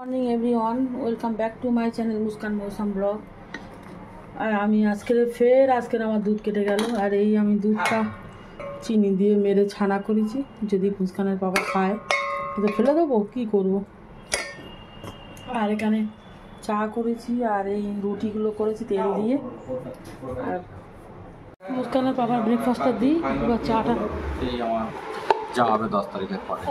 Morning everyone, welcome back to my channel Muskan মৌসুম blog. আর আমি আজকের আমার দুধ কেটে গেল। আর এই আমি দুধটা চিনি দিয়ে মেরে ছানা করেছি, যদি মুস্কানের বাবা খায় তো ফেলে দেবো, কী করবো। আর এখানে চা করেছি আর এই রুটিগুলো করেছি তেল দিয়ে। আর মুস্কানের বাবার ব্রেকফাস্টটা দিই, এবার চাটা যাবে 10 তারিখের পরে।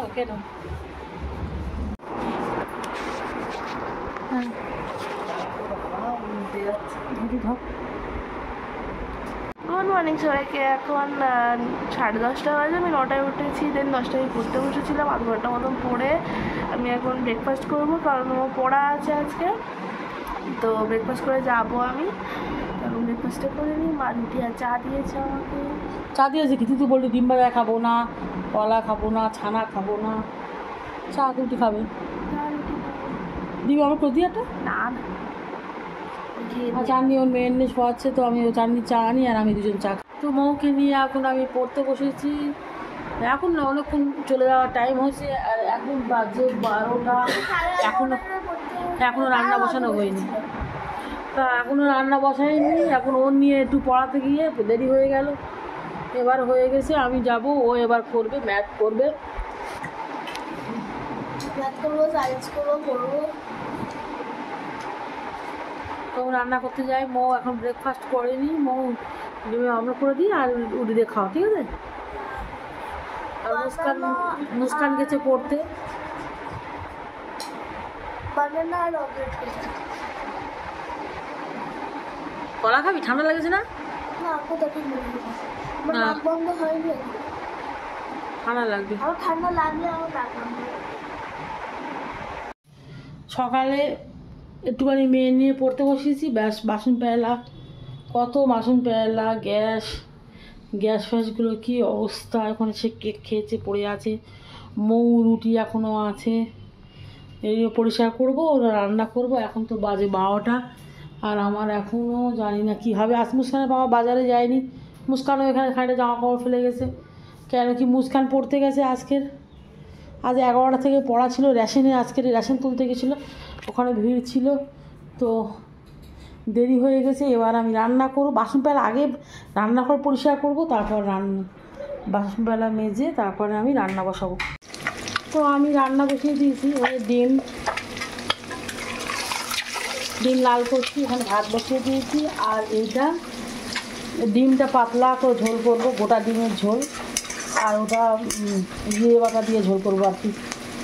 গুড মর্নিং সবাইকে। এখন 10:30 বাজে, আমি 9টায় উঠেছি, দেন 10টায় পড়তে বসেছিলাম। আধ ঘন্টা মতন পড়ে আমি এখন ব্রেকফাস্ট করবো, কারণ আমার পড়া আছে আজকে। তো ব্রেকফাস্ট করে যাবো আমি, কারণ ব্রেকফাস্টটা করে নিই। মা রুটি আর চা দিয়েছে আমাকে। চা দিয়েছে কি? তুই তো বললি ডিম ভাজা খাবো না, কলা খাবো না, ছানা খাবো না, চা রুটি খাবে। দিবি আমার প্রতিটা না না, চাটনি ওর মেয়ের নিয়ে শোয়াচ্ছে, তো আমি ও চাটনি চা আনি আর আমি দুজন চা। তো মৌকে নিয়ে এখন আমি পড়তে বসেছি। এখন না, অনেকক্ষণ চলে যাওয়ার টাইম হয়েছে। আর এখন বাজে 12টা, এখনও রান্না বসানো হয়নি। তা এখনও রান্না বসাইনি, এখন ওর নিয়ে একটু পড়াতে গিয়ে দেরি হয়ে গেল। এবার হয়ে গেছে, আমি যাব, ও এবার করবে, ম্যাথ করবে, সায়েন্স করবো। তো রান্না করতে যাই। মৌ এখন ব্রেকফাস্ট করেনি, মৌ ডিমে অমলেট করে দিই আর রুটি দিয়ে খাওয়া, ঠিক আছে। আর মুস্কান গেছে পড়তে। কলা খাবি? ঠান্ডা লেগেছে না? ঠান্ডা লাগবে। সকালে একটুখানি মেয়ে নিয়ে পড়তে বসিয়েছি, ব্যাস বাসন পেলা, কত বাসন পেলা, গ্যাস ফ্যাসগুলো কী অবস্থা। এখন সে কেক খেয়েছে, পড়ে আছে। মৌ রুটি এখনও আছে, এই পরিষ্কার করবো, ওরা রান্না করবো। এখন তো বাজে 12টা, আর আমার এখনও জানি না কী হবে। আজ মুস্কানের বাবা বাজারে যায়নি, মুস্কানও এখানে খানিকটা জামা কাপড় ফেলে গেছে। কেন কি? মুস্কান পড়তে গেছে আজ 11টা থেকে পড়া ছিল, আজকের রেশন তুলতে গেছিলো, ওখানে ভিড় ছিল, তো দেরি হয়ে গেছে। এবার আমি রান্না করবো, বাসন পেলা আগে রান্নাঘর পরিষ্কার করবো, তারপর বাসন পেলা মেজে তারপরে আমি রান্না বসাবো। তো আমি রান্না বসিয়ে দিয়েছি, ওই ডিম লাল করছি, এখানে ভাত বসিয়ে দিয়েছি। আর এইটা ডিমটা পাতলা করে ঝোল করবো, গোটা ডিমের ঝোল। আর ওটা বাটা দিয়ে ঝোল করবো আর কি।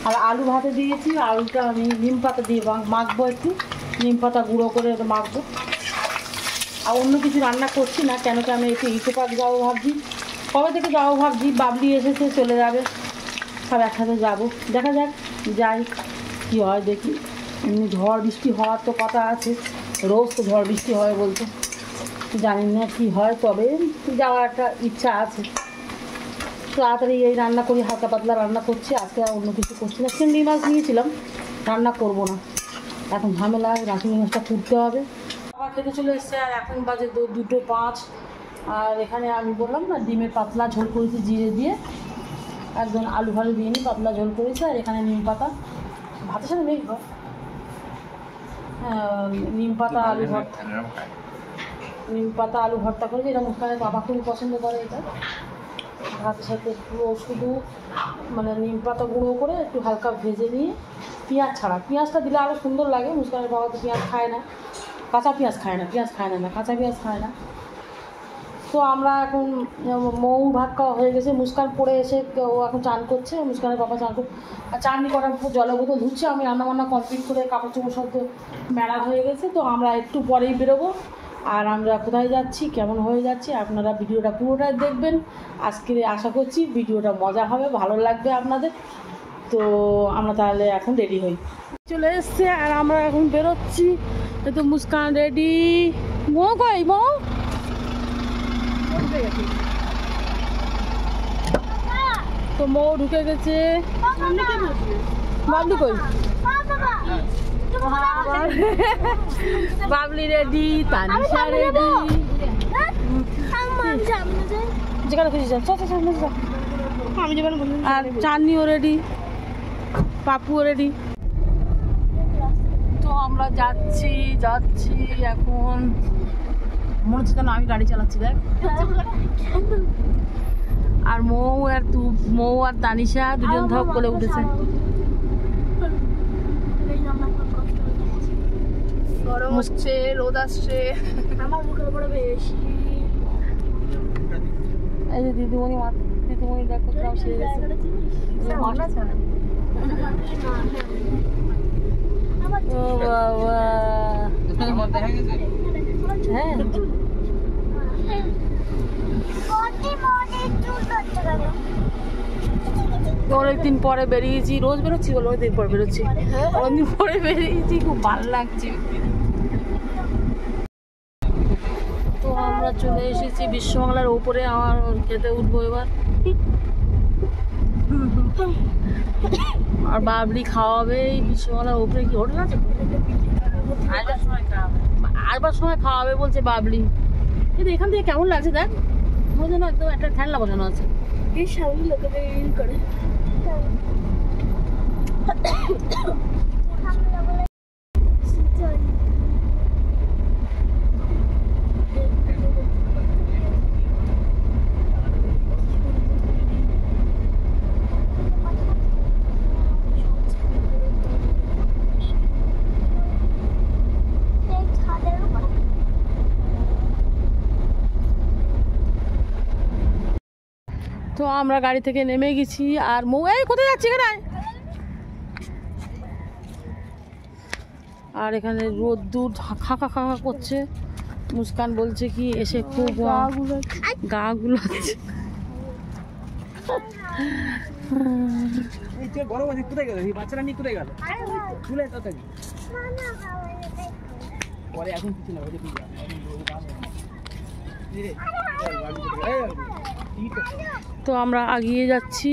আর আলু ভাতে দিয়েছি, আলুটা আমি নিম পাতা দিয়ে মাখবো, একটু নিম পাতা গুঁড়ো করে ওটা মাখবো। আর অন্য কিছু রান্না করছি না, কেন কি আমি একটু ইকো পার্ক যাবো ভাবছি, কবে থেকে যাবো ভাবছি। বাবলি এসেছে, চলে যাবে, সব একসাথে যাবো। দেখা যাক, যাই কী হয় দেখি। এমনি ঝড় বৃষ্টি হওয়ার তো কথা আছে, রোজ তো ঝড় বৃষ্টি হয় বলতে, জানি না কী হয়, তবে যাওয়ার একটা ইচ্ছা আছে। তাড়াতাড়ি এই রান্না করি, হালকা পাতলা রান্না করছি আজকে, আর অন্য কিছু করছি না। চিংড়ি মাছ নিয়েছিলাম, রান্না করবো না, এখন ঝামেলা, চিংড়ি মাছটা কুটতে হবে। আবার খেতে চলে এসছে, আর এখন বাজে 2:05। আর এখানে আমি বললাম না, ডিমের পাতলা ঝোল করেছি জিরে দিয়ে, একদম আলু ভালু দিয়ে নিই, পাতলা ঝোল করেছি। আর এখানে নিম পাতা, ভাতের সাথে মেঘ, নিম পাতা আলু ভর্তা করেছি। এটা মুস্কানের বাবা খুবই পছন্দ করে। এটা ভাতের সাথে শুধু মানে নিম পাতা গুঁড়ো করে একটু হালকা ভেজে নিয়ে, পেঁয়াজ ছাড়া, পেঁয়াজটা দিলে আরও সুন্দর লাগে। মুস্কানের বাবা তো পেঁয়াজ খায় না, কাঁচা পেঁয়াজ খায় না, কাঁচা পেঁয়াজ খায় না। তো আমরা এখন মৌ ভাত খাওয়া হয়ে গেছে, মুস্কান পড়ে এসে ও এখন চান করছে, মুস্কানের বাবা চান করছে। আর চাননি করার পর জলের বোতল ধুচ্ছে। আমি রান্নাবান্না কমপ্লিট করে কাপড় চোপড় সব মেলা হয়ে গেছে, তো আমরা একটু পরেই বেরোবো। আর আমরা কোথায় যাচ্ছি, কেমন হয়ে যাচ্ছে, আপনারা ভিডিওটা পুরোটাই দেখবেন। আজকে আশা করছি ভিডিওটা মজা হবে, ভালো লাগবে আপনাদের। তো আমরা তাহলে এখন রেডি হই, চলে এসছে। আর আমরা এখন বেরোচ্ছি। এই তো মুস্কান রেডি। মৌ কই? মৌ তো মৌ ঢুকে গেছে। বাবলি কই? বাবলি রেডি, তানিশা রেডি, যেখানে খুশি যান। আর চাননিও রেডি, পাপুও রেডি। আমরা যাচ্ছি এখন মনে হচ্ছে কেন আমি গাড়ি চালাচ্ছি দেখ। আর মৌ আর তানিশা দুজন ধপ করে উঠেছে। গরম হচ্ছে, রোদ আসছে, আমার মুখের উপরে বেশি। এই যে দিদিমণি দেখো কিরম সেরে গেছে। ও বাবা, হ্যাঁ অনেকদিন পরে বেরিয়েছি, রোজ বেরোচ্ছি বলো, অনেকদিন পরে বেরোচ্ছি, অনেকদিন পরে বেরিয়েছি, খুব ভালো লাগছে। তো আমরা চলে এসেছি বিশ্ববাংলার উপরে, আমার খেতে উঠবো এবার। আর বাবলি খাওয়াবে এই বিশ্ববাংলার উপরে, কি হোটেল আছে? আসবার সময় খাওয়াবে বলছে বাবলি। কিন্তু এখান থেকে কেমন লাগছে দেখ, মনে যেন একদম একটা ঠেলা বসানো আছে। এই সামনে লোকেদের করে তো আমরা গাড়ি থেকে নেমে গেছি। আর মৌ, এই কোথায় যাচ্ছি এখানে? আর এখানে রোদ্দুর খাকা খাকা করছে। মুস্কান বলছে কি এসে খুব গা গুলাচ্ছে। তো আমরা এগিয়ে যাচ্ছি।